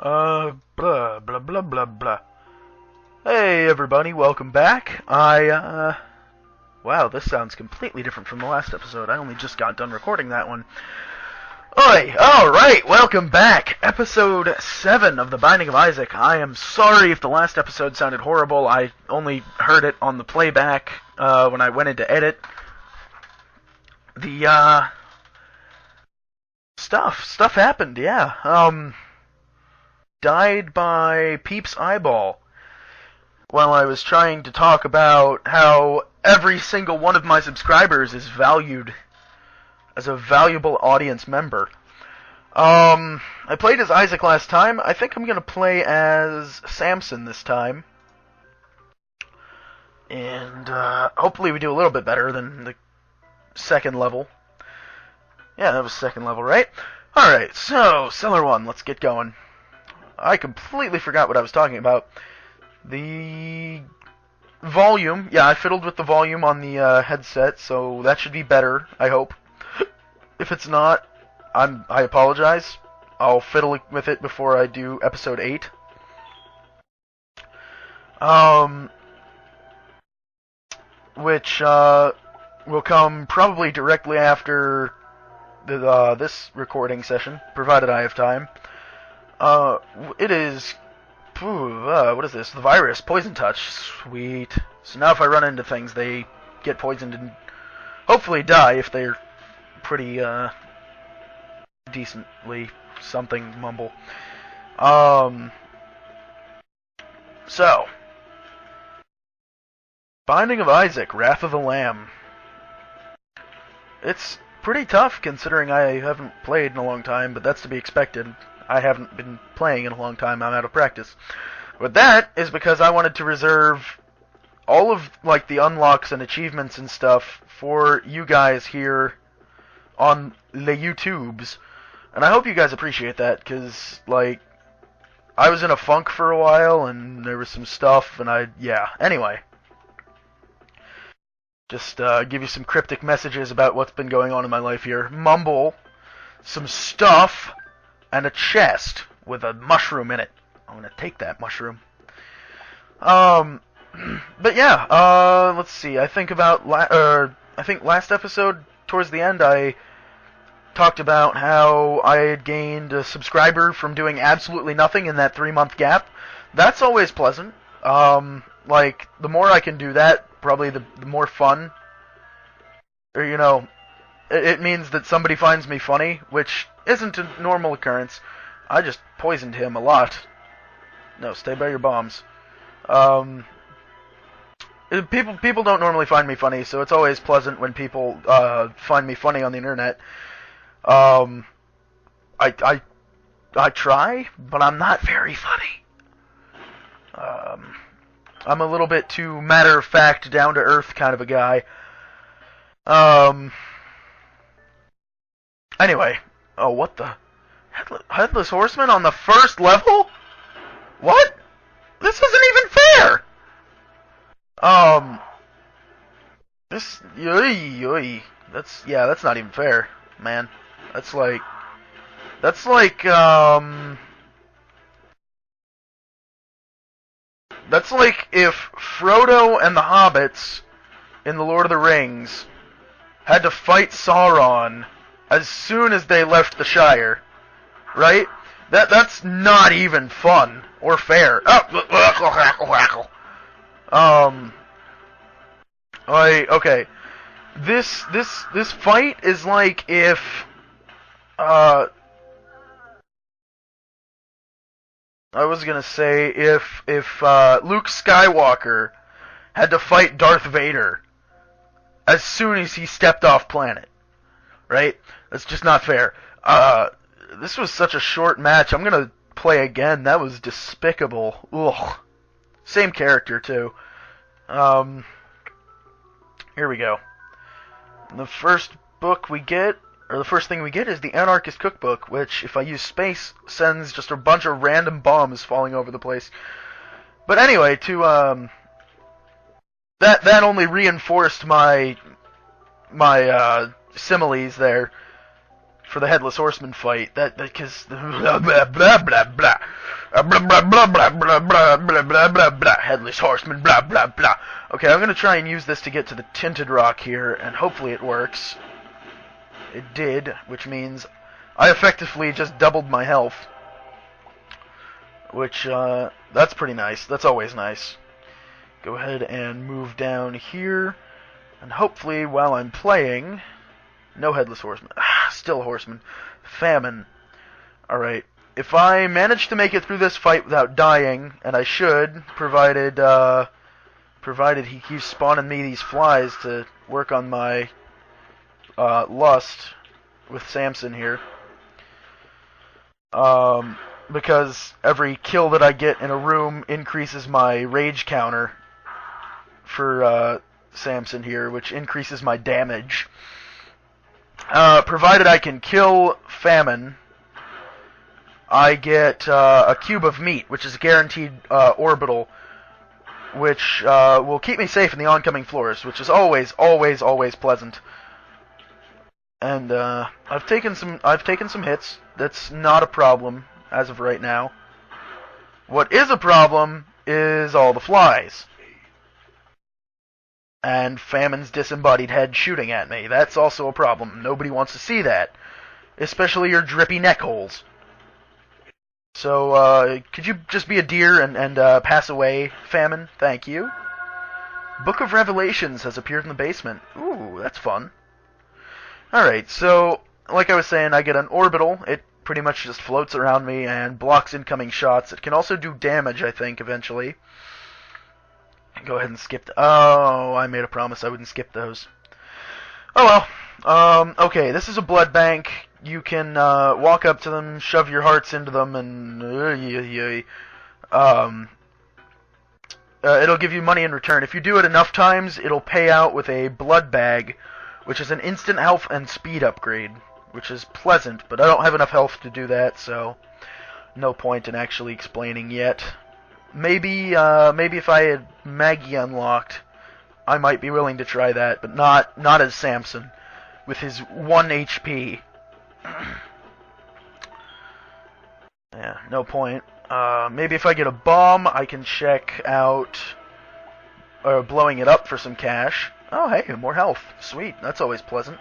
Blah, blah, blah, blah, blah. Hey, everybody, welcome back. Wow, this sounds completely different from the last episode. I only just got done recording that one. Oi, alright, welcome back. Episode 7 of The Binding of Isaac. I am sorry if the last episode sounded horrible. I only heard it on the playback, when I went into edit. Stuff happened, yeah. Died by Peep's eyeball while I was trying to talk about how every single one of my subscribers is valued as a valuable audience member. I played as Isaac last time. I think I'm gonna play as Samson this time. And, hopefully we do a little bit better than the second level. Yeah, that was second level, right? Alright, so, Cellar 1, let's get going. I completely forgot what I was talking about. The volume, yeah, I fiddled with the volume on the headset, so that should be better, I hope. If it's not, I apologize. I'll fiddle with it before I do episode 8. Which will come probably directly after this recording session, provided I have time. It is, what is this? The virus, poison touch, sweet. So now if I run into things, they get poisoned and hopefully die if they're pretty, decently something mumble. So, Binding of Isaac, Wrath of the Lamb. It's pretty tough considering I haven't played in a long time, but that's to be expected. I haven't been playing in a long time, I'm out of practice. But that is because I wanted to reserve all of, like, the unlocks and achievements and stuff for you guys here on the YouTubes. And I hope you guys appreciate that, because, like, I was in a funk for a while, and there was some stuff, and yeah. Anyway. Just, give you some cryptic messages about what's been going on in my life here. Mumble some stuff and a chest with a mushroom in it. I'm gonna take that mushroom. But yeah, let's see. I think last episode, towards the end, I talked about how I had gained a subscriber from doing absolutely nothing in that 3-month gap. That's always pleasant. Like, the more I can do that, probably the more fun. Or, you know, it means that somebody finds me funny, which isn't a normal occurrence. I just poisoned him a lot. No, stay by your bombs. People don't normally find me funny, so it's always pleasant when people find me funny on the internet. I try, but I'm not very funny. I'm a little bit too matter-of-fact, down-to-earth kind of a guy. Anyway. Oh, what the? Headless Horseman on the first level? What? This isn't even fair! That's not even fair, man. That's like if Frodo and the Hobbits in The Lord of the Rings had to fight Sauron as soon as they left the Shire, right? That's not even fun or fair. Okay. This fight is like if I was gonna say if Luke Skywalker had to fight Darth Vader as soon as he stepped off planet, right? That's just not fair. This was such a short match. I'm gonna play again. That was despicable. Ugh. Same character too. Here we go. The first book we get, or the first thing we get, is the Anarchist Cookbook, which, if I use space, sends just a bunch of random bombs falling over the place. But anyway, that only reinforced my similes there. for the Headless Horseman fight. Because blah blah blah blah blah. Blah blah blah blah blah blah blah blah blah blah. Headless Horseman, blah blah blah. Okay, I'm gonna try and use this to get to the Tinted Rock here, and hopefully it works. It did, which means I effectively just doubled my health. Which, that's pretty nice. That's always nice. Go ahead and move down here, and hopefully while I'm playing... No Headless Horseman. Still Horseman. Famine. Alright. If I manage to make it through this fight without dying, and I should, provided he keeps spawning me these flies to work on my lust with Samson here. Because every kill that I get in a room increases my rage counter for Samson here, which increases my damage. Provided I can kill Famine, I get a cube of meat, which is a guaranteed orbital, which will keep me safe in the oncoming floors, which is always, always, always pleasant. And I've taken some hits. That's not a problem as of right now. What is a problem is all the flies. And Famine's disembodied head shooting at me. That's also a problem. Nobody wants to see that. Especially your drippy neck holes. So, could you just be a deer and pass away, Famine? Thank you. Book of Revelations has appeared in the basement. Ooh, that's fun. Alright, so, like I was saying, I get an orbital. It pretty much just floats around me and blocks incoming shots. It can also do damage, I think, eventually. Go ahead and skip. Oh, I made a promise I wouldn't skip those. Oh well. Okay, this is a blood bank. You can walk up to them, shove your hearts into them, and it'll give you money in return. If you do it enough times, it'll pay out with a blood bag, which is an instant health and speed upgrade, which is pleasant. But I don't have enough health to do that, so no point in actually explaining yet. Maybe if I had Maggie unlocked, I might be willing to try that, but not as Samson, with his 1 HP. Yeah, no point. Maybe if I get a bomb, I can check out blowing it up for some cash. Oh, hey, more health. Sweet, that's always pleasant.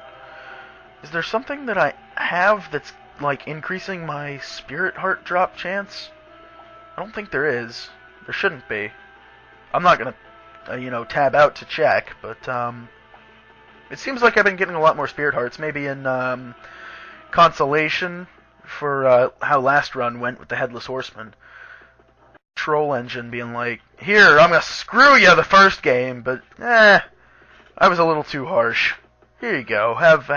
Is there something that I have that's, like, increasing my spirit heart drop chance? I don't think there is. There shouldn't be. I'm not gonna, tab out to check, but, it seems like I've been getting a lot more spirit hearts. Maybe in, consolation for, how last run went with the Headless Horseman. Troll engine being like, here, I'm gonna screw you the first game, but, I was a little too harsh. Here you go. Have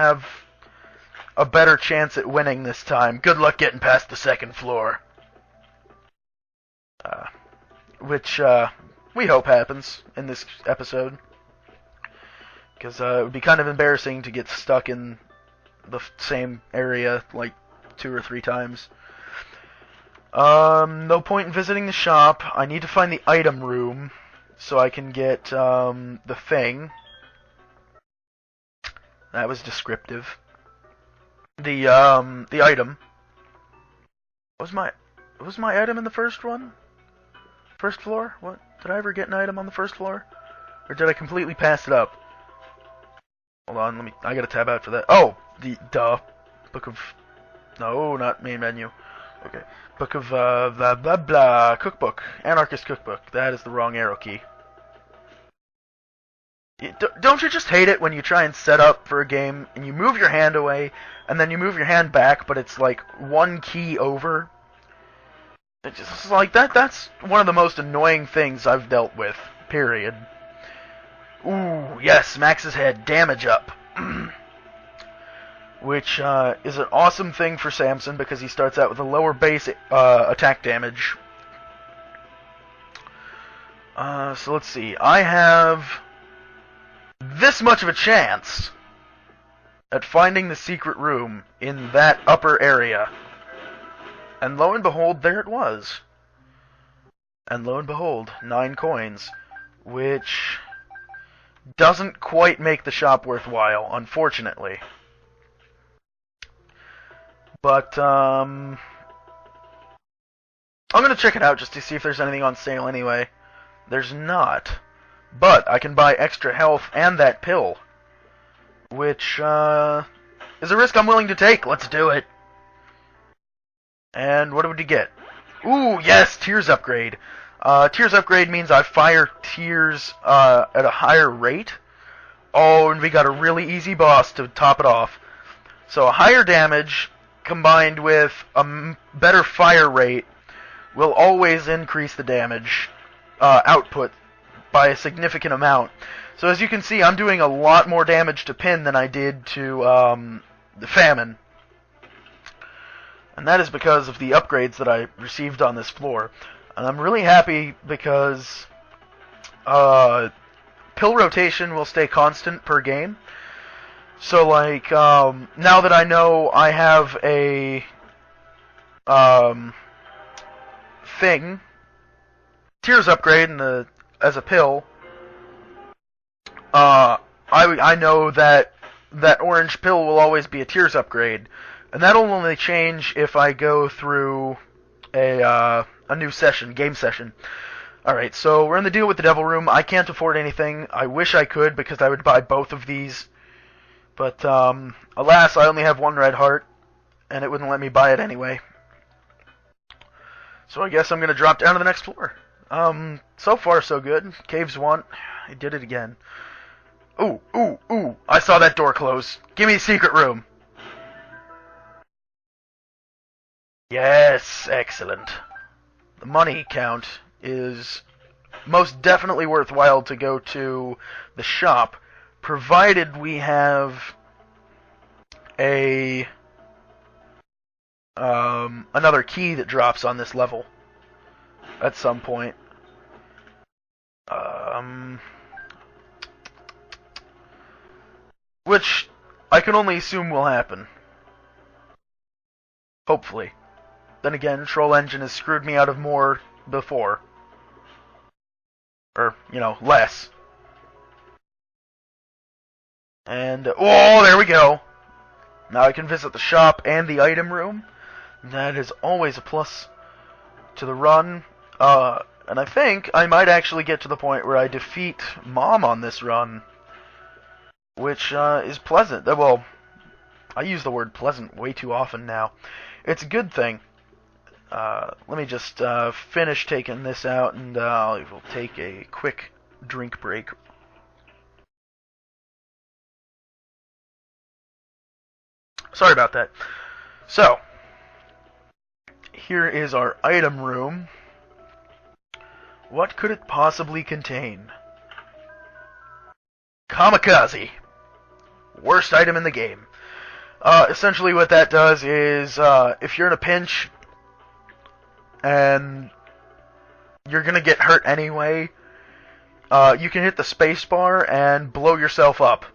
a better chance at winning this time. Good luck getting past the second floor. Which we hope happens in this episode. Because it would be kind of embarrassing to get stuck in the same area like 2 or 3 times. No point in visiting the shop. I need to find the item room so I can get the thing. That was descriptive. The item. Was my item in the first one? First floor? What? Did I ever get an item on the first floor? Or did I completely pass it up? Hold on, I gotta tab out for that. Oh! Book of... No, not main menu. Okay. Book of, blah blah blah. Cookbook. Anarchist Cookbook. That is the wrong arrow key. Don't you just hate it when you try and set up for a game, and you move your hand away, and then you move your hand back, but it's like 1 key over? It's just like that's one of the most annoying things I've dealt with, period. Ooh, yes, Max's head, damage up. Which is an awesome thing for Samson because he starts out with a lower base attack damage. So let's see. I have this much of a chance at finding the secret room in that upper area. And lo and behold, there it was. And lo and behold, 9 coins. Which doesn't quite make the shop worthwhile, unfortunately. But, I'm gonna check it out just to see if there's anything on sale anyway. There's not. But I can buy extra health and that pill. Which, is a risk I'm willing to take. Let's do it. And what would you get? Ooh, yes, tears upgrade. Tears upgrade means I fire tears at a higher rate. Oh, and we got a really easy boss to top it off. So a higher damage combined with a better fire rate will always increase the damage output by a significant amount. So as you can see, I'm doing a lot more damage to Pin than I did to the Famine. And that is because of the upgrades that I received on this floor. And I'm really happy because pill rotation will stay constant per game. So, like, now that I know I have a thing, tears upgrade as a pill, I know that that orange pill will always be a tears upgrade. And that'll only change if I go through a new session, game session. Alright, so we're in the deal with the Devil Room. I can't afford anything. I wish I could because I would buy both of these. But, alas, I only have one red heart, and it wouldn't let me buy it anyway. So I guess I'm going to drop down to the next floor. So far so good. Caves 1. I did it again. Ooh, ooh, ooh. I saw that door close. Give me a secret room. Yes, excellent. The money count is most definitely worthwhile to go to the shop, provided we have a another key that drops on this level at some point. Which I can only assume will happen. Hopefully. Then again, Troll Engine has screwed me out of more before. Or, you know, less. And, oh, there we go. Now I can visit the shop and the item room. That is always a plus to the run. And I think I might actually get to the point where I defeat Mom on this run. Which, is pleasant. Well, I use the word pleasant way too often now. It's a good thing. Let me just finish taking this out, and we'll take a quick drink break. Sorry about that. So, here is our item room. What could it possibly contain? Kamikaze. Worst item in the game. Essentially what that does is, if you're in a pinch, and you're gonna get hurt anyway, you can hit the space bar and blow yourself up.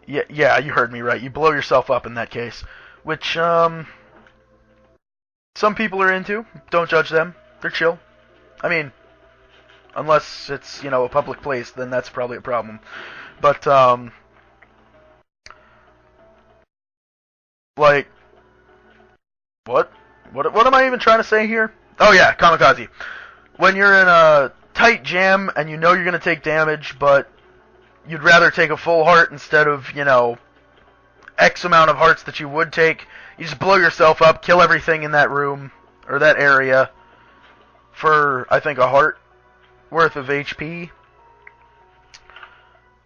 Yeah, you heard me right. You blow yourself up in that case. Which, some people are into. Don't judge them. They're chill. I mean, unless it's, you know, a public place, then that's probably a problem. But, like, what am I even trying to say here? Oh yeah, kamikaze. When you're in a tight jam and you know you're going to take damage, but you'd rather take a full heart instead of, you know, X amount of hearts that you would take, you just blow yourself up, kill everything in that room, or that area, for, I think, a heart worth of HP.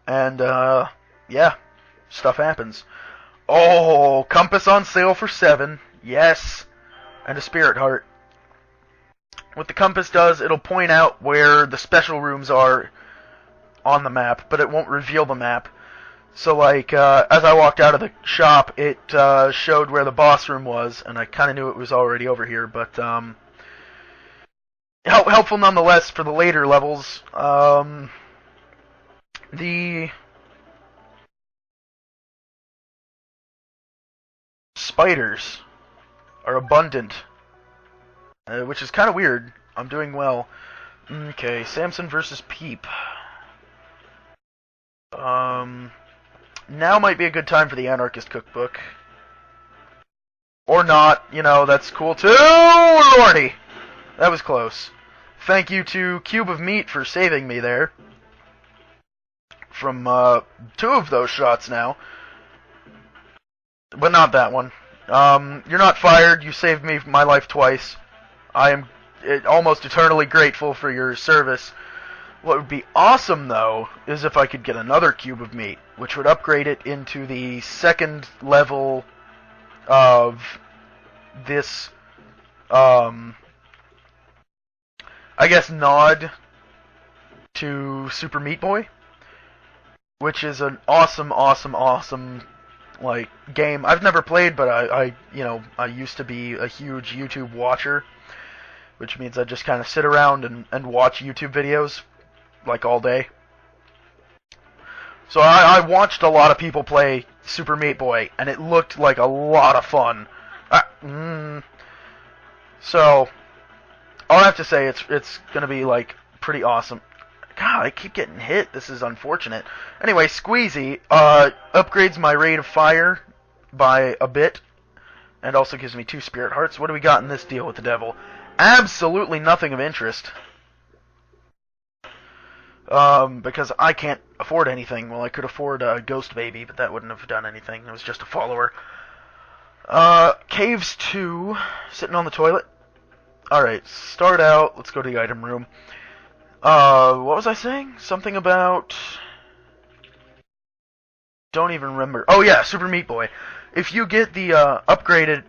And, yeah, stuff happens. Oh, compass on sale for 7. Yes. And a spirit heart. What the compass does, it'll point out where the special rooms are on the map, but it won't reveal the map. So, like, as I walked out of the shop, it showed where the boss room was, and I kind of knew it was already over here, but, helpful nonetheless for the later levels. The spiders are abundant, which is kind of weird. I'm doing well. Okay, Samson versus Peep. Now might be a good time for the Anarchist Cookbook. Or not, you know, that's cool too. Lordy! That was close. Thank you to Cube of Meat for saving me there. From, 2 of those shots now. But not that one. You're not fired. You saved me my life twice. I am almost eternally grateful for your service. What would be awesome, though, is if I could get another Cube of Meat, which would upgrade it into the 2nd level of this, I guess, nod to Super Meat Boy, which is an awesome, like, game. I've never played, but I used to be a huge YouTube watcher, which means I just kind of sit around and watch YouTube videos, like, all day. So I watched a lot of people play Super Meat Boy, and it looked like a lot of fun. So, all I have to say, it's gonna be, like, pretty awesome. God, I keep getting hit. This is unfortunate. Anyway, Squeezy upgrades my rate of fire by a bit, and also gives me 2 spirit hearts. What do we got in this deal with the devil? Absolutely nothing of interest. Because I can't afford anything. Well, I could afford a Ghost Baby, but that wouldn't have done anything. It was just a follower. Caves 2, sitting on the toilet. Alright, start out. Let's go to the item room. What was I saying? Something about... Don't even remember. Oh yeah, Super Meat Boy. If you get the,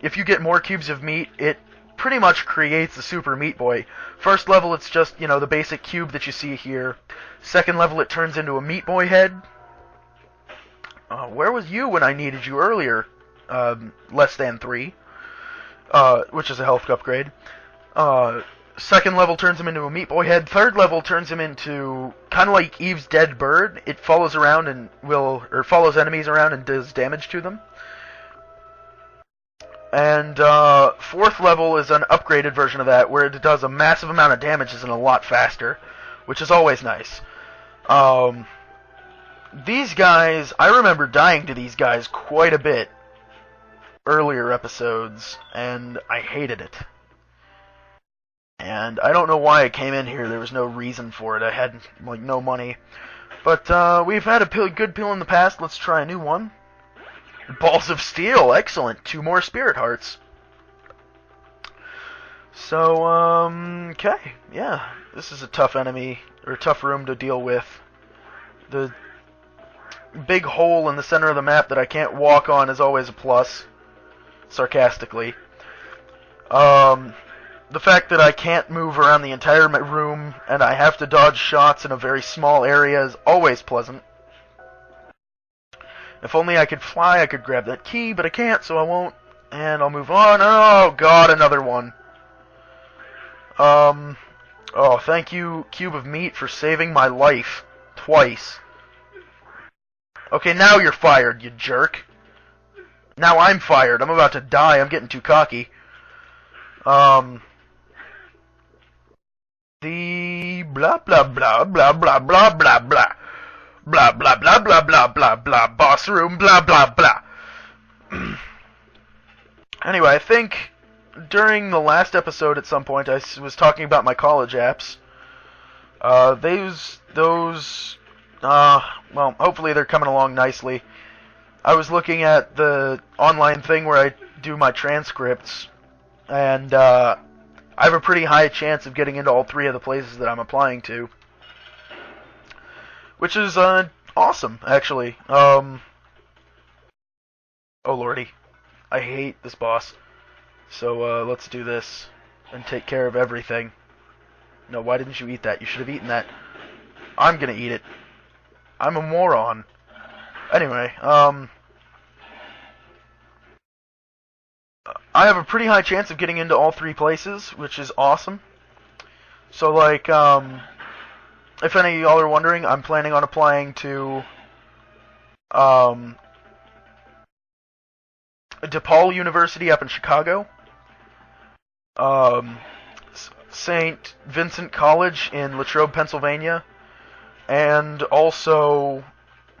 if you get more cubes of meat, it pretty much creates the Super Meat Boy. First level, it's just, the basic cube that you see here. Second level, it turns into a Meat Boy head. Where was you when I needed you earlier? Less than 3. Which is a health upgrade. Second level turns him into a Meat Boy head. Third level turns him into kind of like Eve's dead bird. It follows around and follows enemies around and does damage to them. And fourth level is an upgraded version of that, where it does a massive amount of damage and a lot faster, which is always nice. These guys, I remember dying to these guys quite a bit earlier episodes, and I hated it. And I don't know why I came in here. There was no reason for it. I had, no money. But we've had a good pill in the past. Let's try a new one. Balls of Steel. Excellent. 2 more Spirit Hearts. So, okay. Yeah. This is a tough enemy, or tough room to deal with. The big hole in the center of the map that I can't walk on is always a plus. Sarcastically. The fact that I can't move around the entire room and I have to dodge shots in a very small area is always pleasant. If only I could fly, I could grab that key, but I can't, so I won't. And I'll move on. Oh, God, another one. Oh, thank you, Cube of Meat, for saving my life. Twice. Okay, now you're fired, you jerk. Now I'm fired. I'm about to die. I'm getting too cocky. The blah blah blah blah blah blah blah blah blah blah blah blah blah blah blah boss room blah blah blah. Anyway, I think during the last episode at some point I was talking about my college apps. Well, hopefully they're coming along nicely. I was looking at the online thing where I do my transcripts, and I have a pretty high chance of getting into all 3 of the places that I'm applying to. Which is, awesome, actually. Oh lordy. I hate this boss. So, let's do this and take care of everything. No, why didn't you eat that? You should have eaten that. I'm gonna eat it. I'm a moron. Anyway, I have a pretty high chance of getting into all 3 places, which is awesome. So, like, if any of y'all are wondering, I'm planning on applying to, DePaul University up in Chicago, St. Vincent College in Latrobe, Pennsylvania, and also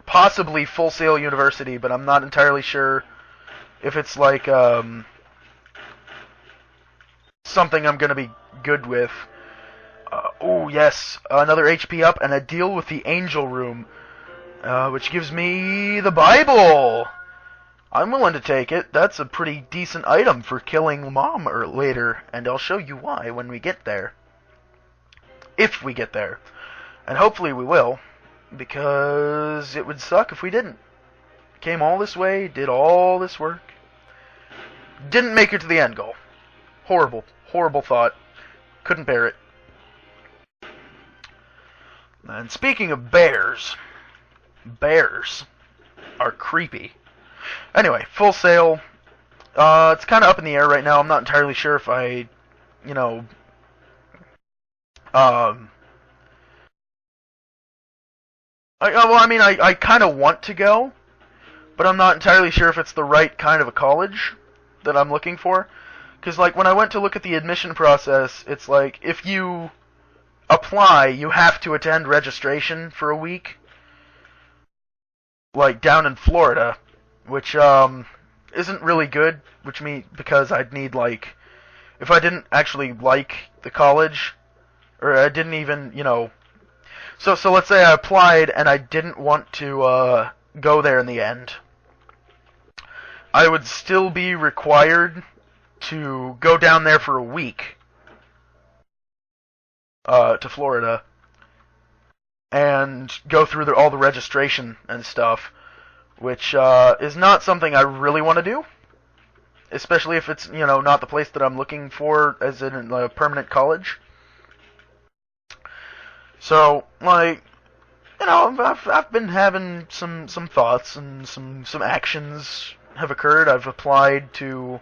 possibly Full Sail University, but I'm not entirely sure if it's like, something I'm going to be good with. Oh, yes, another HP up and a deal with the Angel Room, which gives me the Bible. I'm willing to take it. That's a pretty decent item for killing Mom later, and I'll show you why when we get there. If we get there. And hopefully we will, because it would suck if we didn't. Came all this way, did all this work, didn't make it to the end goal. Horrible, horrible thought. Couldn't bear it. And speaking of bears, bears are creepy. Anyway, Full Sail. It's kind of up in the air right now. I'm not entirely sure if I, I kind of want to go, but I'm not entirely sure if it's the right kind of a college that I'm looking for. Because, like, when I went to look at the admission process, it's like, if you apply, you have to attend registration for a week. Like, down in Florida, which, isn't really good, because I'd need, like, if I didn't actually like the college, or I didn't even, so let's say I applied and I didn't want to, go there in the end. I would still be required to go down there for a week, to Florida, and go through all the registration and stuff, which, is not something I really want to do, especially if it's, not the place that I'm looking for as in a permanent college. So, like, I've been having some thoughts, and some actions have occurred. I've applied to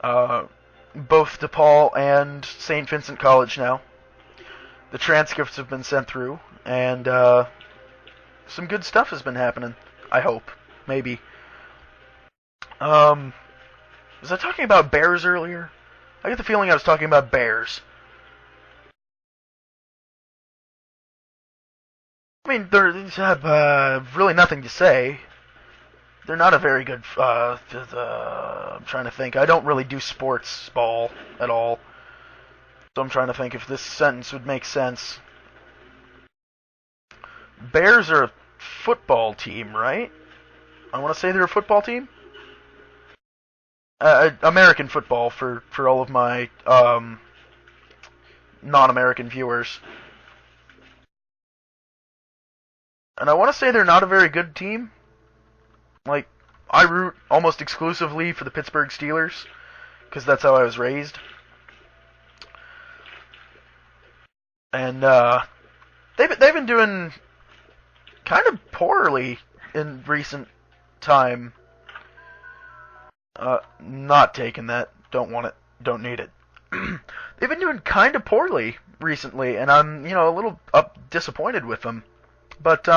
both DePaul and St. Vincent College now. The transcripts have been sent through, and some good stuff has been happening. I hope. Maybe. Was I talking about bears earlier? I get the feeling I was talking about bears. I mean, there's really nothing to say. They're not a very good, I'm trying to think. I don't really do sports ball at all. So I'm trying to think if this sentence would make sense. Bears are a football team, right? I want to say they're a football team? American football for all of my, non-American viewers. And I want to say they're not a very good team. Like, I root almost exclusively for the Pittsburgh Steelers, because that's how I was raised. And, they've been doing kind of poorly in recent time. Not taking that. Don't want it. Don't need it. They've been doing kind of poorly recently, and I'm, a little disappointed with them. But,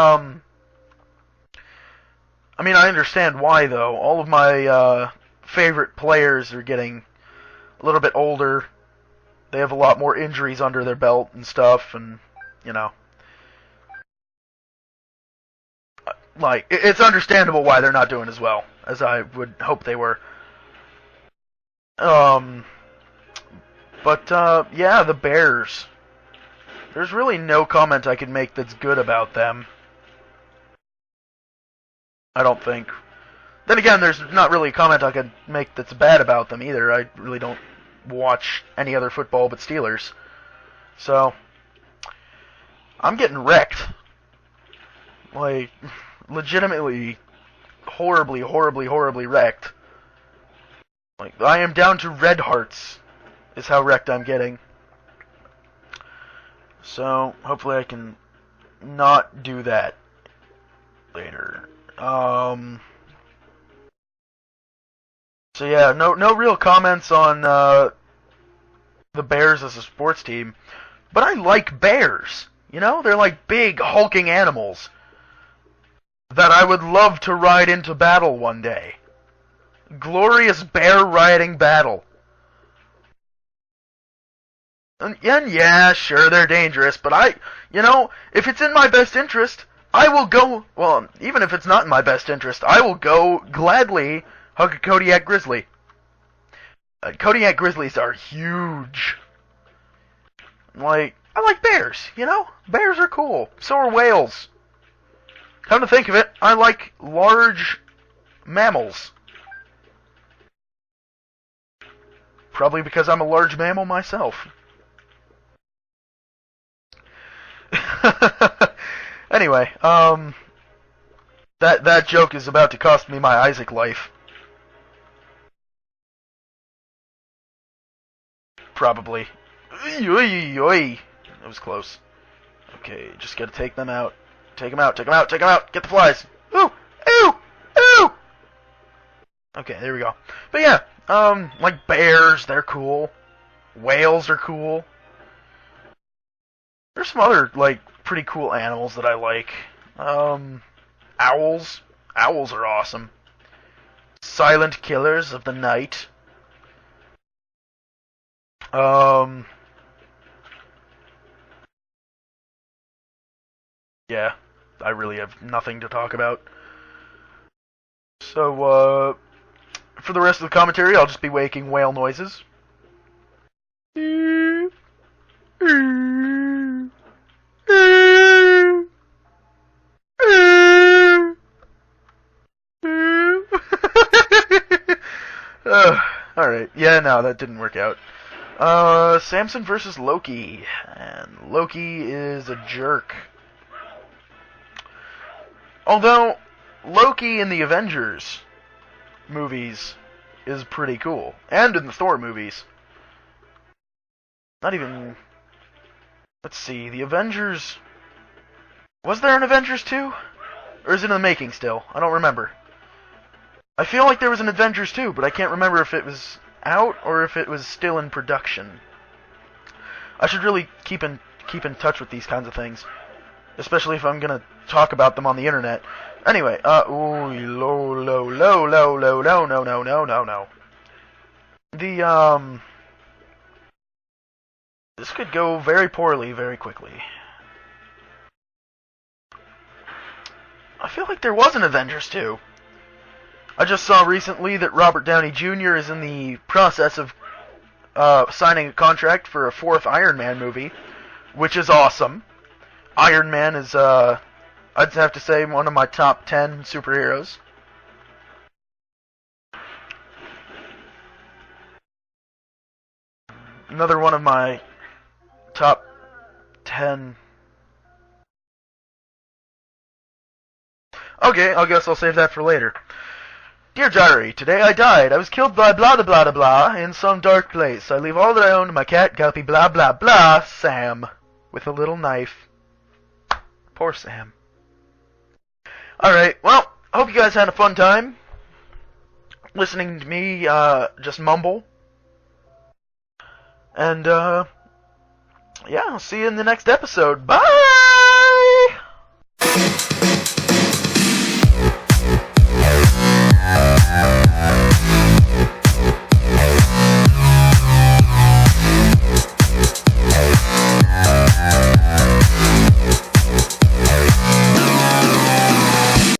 I understand why, though. All of my, favorite players are getting a little bit older. They have a lot more injuries under their belt and stuff, and, like, it's understandable why they're not doing as well as I would hope they were. Yeah, the Bears. There's really no comment I can make that's good about them. I don't think. Then again, there's not really a comment I could make that's bad about them either. I really don't watch any other football but Steelers. So, I'm getting wrecked. Like, legitimately, horribly wrecked. Like, I am down to red hearts, is how wrecked I'm getting. So, hopefully I can not do that later. So yeah, no real comments on, the Bears as a sports team. But I like bears. They're like big, hulking animals that I would love to ride into battle one day. Glorious bear riding battle. And yeah, sure, they're dangerous, but if it's in my best interest, I will go, well, even if it's not in my best interest, I will go gladly hug a Kodiak grizzly. Kodiak grizzlies are huge. Like, I like bears, you know? Bears are cool. So are whales. Come to think of it, I like large mammals. Probably because I'm a large mammal myself. Anyway, that joke is about to cost me my Isaac life. Probably. That was close. Okay, just gotta take them out. Take them out, take them out, take them out! Get the flies! Ooh! Ooh! Ooh! Okay, there we go. But yeah, like bears, they're cool. Whales are cool. There's some other, like, pretty cool animals that I like. Owls. Owls are awesome. Silent killers of the night. Yeah, I really have nothing to talk about. So, for the rest of the commentary, I'll just be making whale noises. Alright, yeah, no, that didn't work out. Samson versus Loki, and Loki is a jerk. Although, Loki in the Avengers movies is pretty cool, and in the Thor movies. Not even... Let's see, the Avengers... Was there an Avengers 2? Or is it in the making still? I don't remember. I feel like there was an Avengers 2, but I can't remember if it was out or if it was still in production. I should really keep in touch with these kinds of things, especially if I'm gonna talk about them on the internet. Anyway, no. This could go very poorly very quickly. I feel like there was an Avengers 2. I just saw recently that Robert Downey Jr. is in the process of signing a contract for a 4th Iron Man movie, which is awesome. Iron Man is, I'd have to say, one of my top 10 superheroes. Another one of my top 10... Okay, I guess I'll save that for later. Dear Diary, today I died. I was killed by blah blah blah blah in some dark place. I leave all that I own to my cat, Guppy, blah blah blah, Sam. With a little knife. Poor Sam. Alright, well, I hope you guys had a fun time listening to me just mumble. And, yeah, I'll see you in the next episode. Bye!